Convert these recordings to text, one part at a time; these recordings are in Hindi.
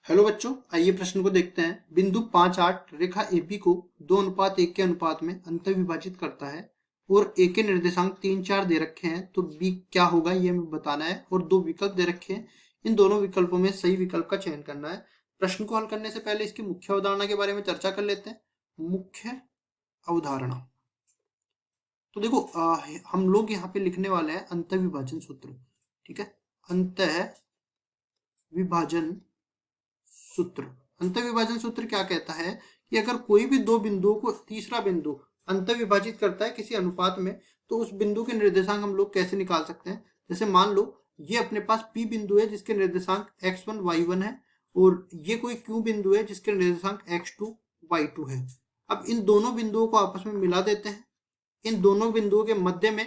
हेलो बच्चों, आइए प्रश्न को देखते हैं। बिंदु 5-8 रेखा AB को 2:1 के अनुपात में अंतःविभाजित करता है और A के निर्देशांक 3-4 दे रखे हैं, तो B क्या होगा ये हमें बताना है और दो विकल्प दे रखे हैं। इन दोनों विकल्पों में सही विकल्प का चयन करना है। प्रश्न को हल करने से पहले इसकी मुख्य अवधारणा के बारे में चर्चा कर लेते हैं। मुख्य अवधारणा तो देखो, हम लोग यहाँ पे लिखने वाले हैं अंतःविभाजन सूत्र। ठीक है, अंतःविभाजन सूत्र। अंतःविभाजन सूत्र क्या कहता है कि अगर कोई भी दो बिंदुओं को तीसरा बिंदु अंतःविभाजित करता है किसी अनुपात में, तो उस बिंदु के निर्देशांक हम लोग कैसे निकाल सकते हैं। जैसे मान लो ये अपने पास P बिंदु है जिसके निर्देशांक x1 y1 है, और ये कोई Q बिंदु है जिसके निर्देशांक x2 y2 है। अब इन दोनों बिंदुओं को आपस में मिला देते हैं। इन दोनों बिंदुओं के मध्य में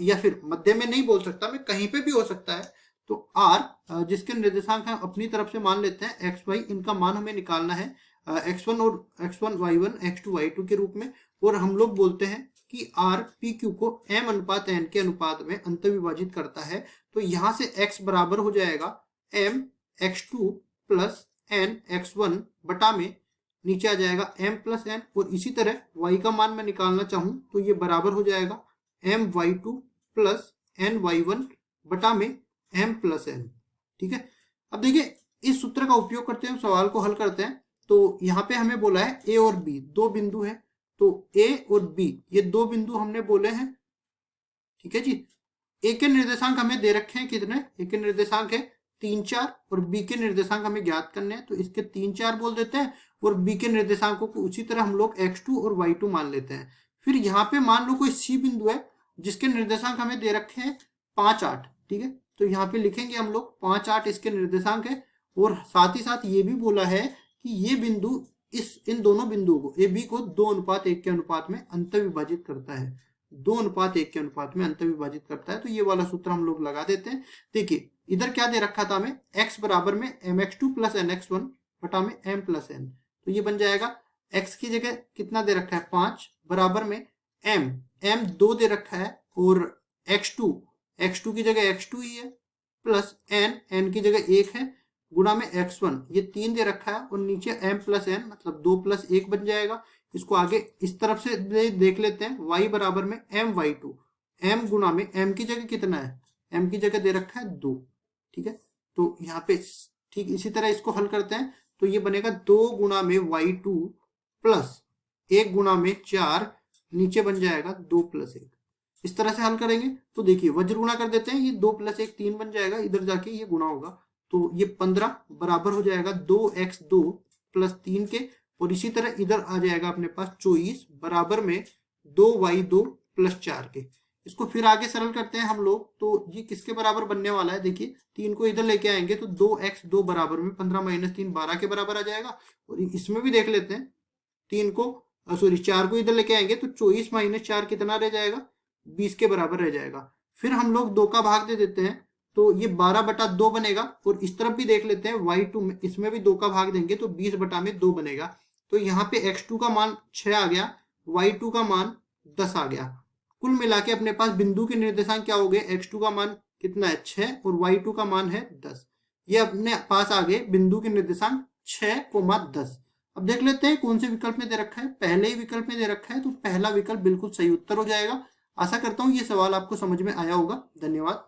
या फिर मध्य में नहीं बोल सकता मैं, कहीं पे भी हो सकता है। तो r जिसके निर्देशांक हम अपनी तरफ से मान लेते हैं x y, इनका मान हमें निकालना है x1 और x1 y1 x2 y2 के रूप में। और हम लोग बोलते हैं कि r p q को m/n के अनुपात में अंतःविभाजित करता है। तो यहाँ से x बराबर हो जाएगा m x2 plus n x1 बटा में नीचे आ जाएगा m प्लस n, और इसी तरह y का मान मैं निकालना चाहूँ तो ये बराबर हो जाएगा m y2 plus n y1 बटा में m प्लस n। ठीक है, अब देखिए इस सूत्र का उपयोग करते हुए सवाल को हल करते हैं। तो यहाँ पे हमें बोला है a और b दो बिंदु है, तो a और b ये दो बिंदु हमने बोले हैं। ठीक है जी, a के निर्देशांक हमें दे रखे हैं कितने, a के निर्देशांक है 3-4 और b के निर्देशांक हमें ज्ञात करने हैं, तो इसके 3-4 बोल देते हैं और b के निर्देशांकों को उसी तरह हम लोग x2 और y2 मान लेते हैं। फिर यहाँ पे मान लो कोई c बिंदु है जिसके निर्देशांक हमें दे रखे हैं 5-8। ठीक है, तो यहाँ पे लिखेंगे हम लोग 5-8 इसके निर्देशांक है, और साथ ही साथ ये भी बोला है कि ये बिंदु इन दोनों बिंदुओं को AB को 2:1 के अनुपात में अंतःविभाजित करता है। 2:1 के अनुपात में अंतःविभाजित करता है, तो ये वाला सूत्र हम लोग लगा देते हैं। देखिए इधर क्या दे रखा था हमें, x बराबर में mx2 प्लस nx1 बटा में m प्लस n, तो ये बन जाएगा x की जगह कितना दे रखा है 5 बराबर में m 2 दे रखा है, और x2 की जगह x2 ही है, प्लस n की जगह 1 है, गुणा में x1 ये 3 दे रखा है, और नीचे m प्लस n मतलब 2 प्लस 1 बन जाएगा। इसको आगे इस तरफ से देख लेते हैं, y बराबर में m y2, m गुणा में m की जगह कितना है, m की जगह दे रखा है 2। ठीक है, तो यहाँ पे ठीक इसी तरह इसको हल करते हैं, तो ये बनेगा 2 गुणा में y2 प्लस 1 गुणा में 4, नीचे बन जाएगा 2 प्लस 1। इस तरह से हल करेंगे तो देखिए वज्र गुणा कर देते हैं, ये 2 प्लस 1 3 बन जाएगा, इधर जाके ये गुणा होगा, तो ये 15 बराबर हो जाएगा 2x2 प्लस 3 के, और इसी तरह इधर आ जाएगा अपने पास 24 बराबर में 2y2 प्लस 4 के। इसको फिर आगे सरल करते हैं हम लोग, तो ये किसके बराबर बनने वाला है, देखिए 3 को इधर लेके आएंगे तो 2x2 बराबर में 15 माइनस 3 12 के बराबर आ जाएगा। और इसमें भी देख लेते हैं, 4 को इधर लेके आएंगे तो 24 माइनस 4 कितना रह जाएगा, 20 के बराबर रह जाएगा। फिर हम लोग 2 का भाग दे देते हैं, तो ये 12/2 बनेगा, और इस तरफ भी देख लेते हैं y2 में, इसमें भी 2 का भाग देंगे तो 20/2 बनेगा। तो यहाँ पे x2 का मान 6 आ गया, y2 का मान 10 आ गया। कुल मिला के अपने पास बिंदु के निर्देशांक क्या हो गए, x2 का मान कितना है 6 और y2 का मान है 10। ये अपने पास आ गए बिंदु के निर्देशांक 6,10। अब देख लेते हैं कौन से विकल्प में दे रखा है, पहले ही विकल्प में दे रखा है, तो पहला विकल्प बिल्कुल सही उत्तर हो जाएगा। आशा करता हूँ ये सवाल आपको समझ में आया होगा। धन्यवाद।